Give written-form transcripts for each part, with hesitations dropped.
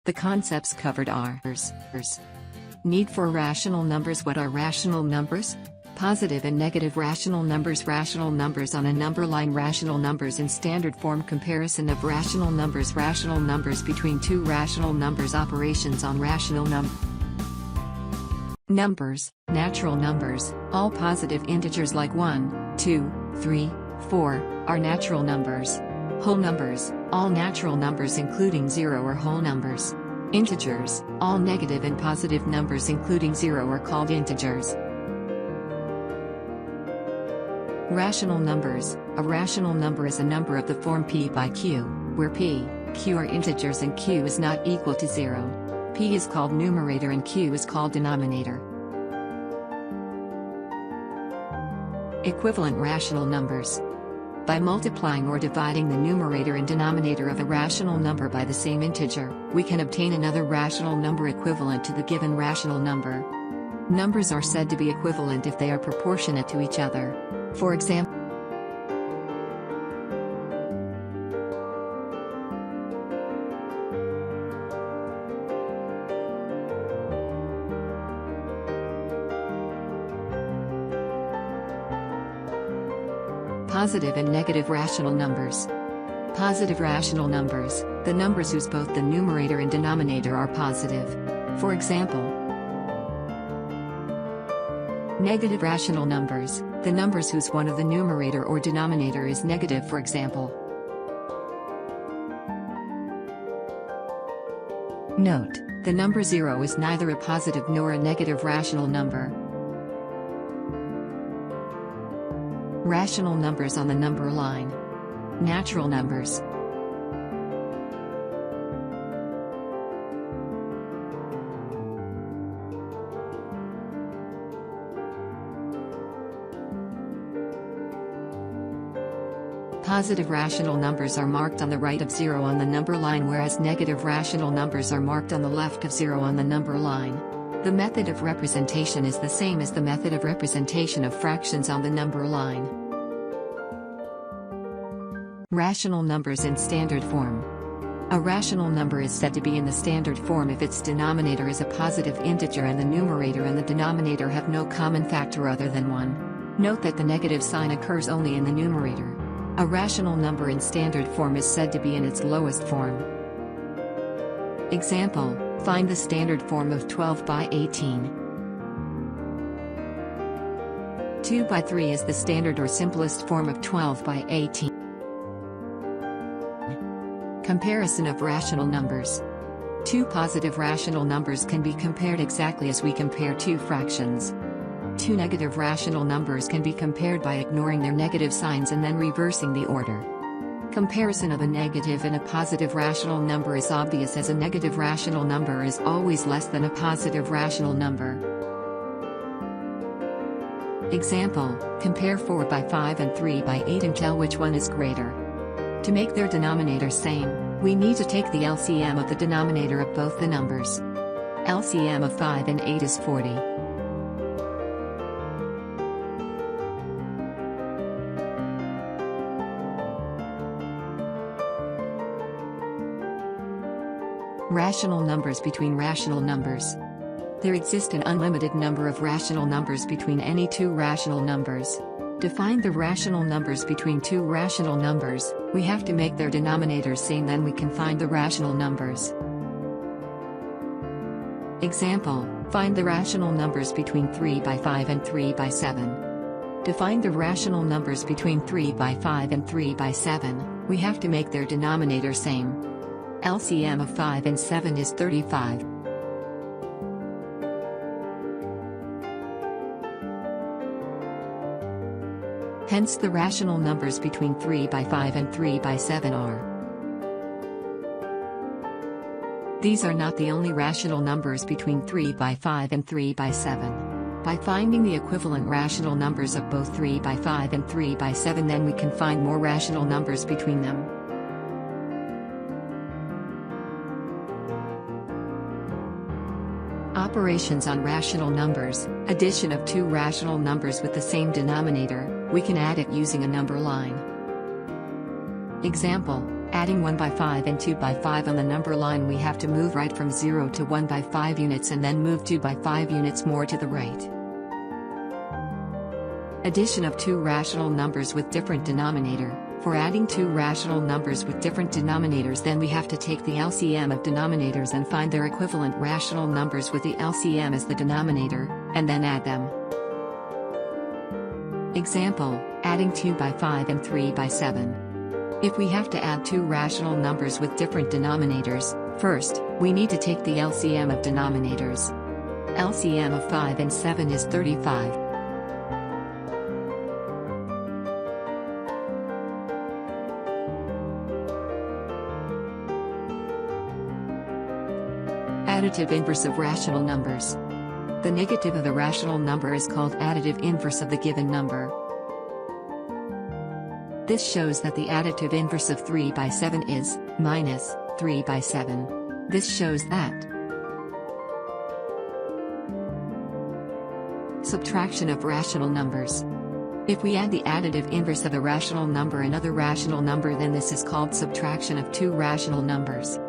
The concepts covered are need for rational numbers. What are rational numbers? Positive and negative rational numbers on a number line, rational numbers in standard form, comparison of rational numbers between two rational numbers, operations on rational numbers, natural numbers, all positive integers like 1, 2, 3, 4, are natural numbers. Whole numbers, all natural numbers including zero are whole numbers. Integers, all negative and positive numbers including zero are called integers. Rational numbers. A rational number is a number of the form p by q, where p, q are integers and q is not equal to 0. P is called numerator and q is called denominator. Equivalent rational numbers. By multiplying or dividing the numerator and denominator of a rational number by the same integer, we can obtain another rational number equivalent to the given rational number. Numbers are said to be equivalent if they are proportionate to each other. For example, positive and negative rational numbers. Positive rational numbers, the numbers whose both the numerator and denominator are positive. For example, negative rational numbers, the numbers whose one of the numerator or denominator is negative. For example, note, the number 0 is neither a positive nor a negative rational number. Rational numbers on the number line. Natural numbers. Positive rational numbers are marked on the right of 0 on the number line, whereas negative rational numbers are marked on the left of 0 on the number line. The method of representation is the same as the method of representation of fractions on the number line. Rational numbers in standard form. A rational number is said to be in the standard form if its denominator is a positive integer and the numerator and the denominator have no common factor other than 1. Note that the negative sign occurs only in the numerator. A rational number in standard form is said to be in its lowest form. Example, find the standard form of 12 by 18. 2 by 3 is the standard or simplest form of 12 by 18. Comparison of rational numbers. Two positive rational numbers can be compared exactly as we compare two fractions. Two negative rational numbers can be compared by ignoring their negative signs and then reversing the order. Comparison of a negative and a positive rational number is obvious, as a negative rational number is always less than a positive rational number. Example, compare 4 by 5 and 3 by 8 and tell which one is greater. To make their denominator same, we need to take the LCM of the denominator of both the numbers. LCM of 5 and 8 is 40. Rational numbers between rational numbers. There exist an unlimited number of rational numbers between any two rational numbers. To find the rational numbers between two rational numbers, we have to make their denominators same, then we can find the rational numbers. Example, find the rational numbers between 3 by 5 and 3 by 7. To find the rational numbers between 3 by 5 and 3 by 7, we have to make their denominator same. LCM of 5 and 7 is 35. Hence the rational numbers between 3 by 5 and 3 by 7 are. These are not the only rational numbers between 3 by 5 and 3 by 7. By finding the equivalent rational numbers of both 3 by 5 and 3 by 7, then we can find more rational numbers between them. Operations on rational numbers. Addition of two rational numbers with the same denominator, we can add it using a number line. Example, Adding 1 by 5 and 2 by 5 on the number line, we have to move right from 0 to 1 by 5 units and then move 2 by 5 units more to the right. Addition of two rational numbers with different denominator. For adding two rational numbers with different denominators, then we have to take the LCM of denominators and find their equivalent rational numbers with the LCM as the denominator, and then add them. Example, adding 2 by 5 and 3 by 7. If we have to add two rational numbers with different denominators, first, we need to take the LCM of denominators. LCM of 5 and 7 is 35. Additive inverse of rational numbers. The negative of the rational number is called additive inverse of the given number. This shows that the additive inverse of 3 by 7 is minus 3 by 7. This shows that subtraction of rational numbers. If we add the additive inverse of a rational number and another rational number, then this is called subtraction of two rational numbers.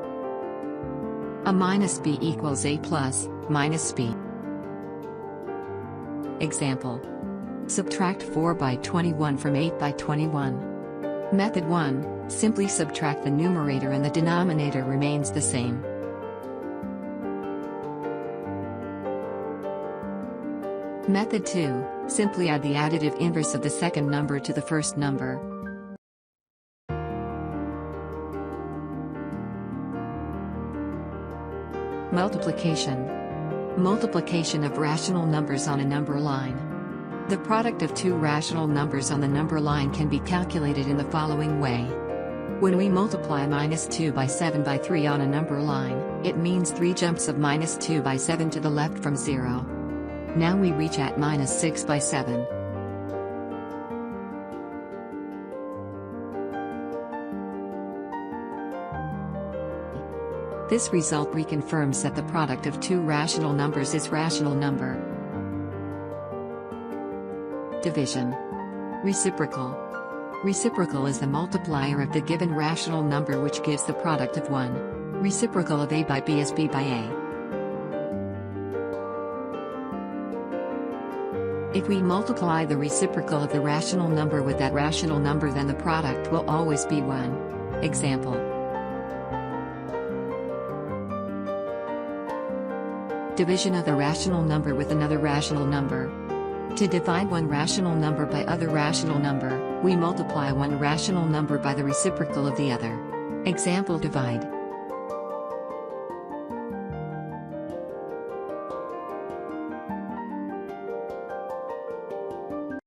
A minus b equals a plus minus b. Example. Subtract 4 by 21 from 8 by 21. Method 1, simply subtract the numerator and the denominator remains the same. Method 2, simply add the additive inverse of the second number to the first number. Multiplication. Multiplication of rational numbers on a number line. The product of two rational numbers on the number line can be calculated in the following way. When we multiply minus 2 by 7 by 3 on a number line, it means 3 jumps of minus 2 by 7 to the left from 0. Now we reach at minus 6 by 7. This result reconfirms that the product of two rational numbers is rational number. Division. Reciprocal. Reciprocal is the multiplier of the given rational number which gives the product of 1. Reciprocal of a by b is b by a. If we multiply the reciprocal of the rational number with that rational number, then the product will always be 1. Example. Division of a rational number with another rational number. To divide one rational number by other rational number, we multiply one rational number by the reciprocal of the other. Example, divide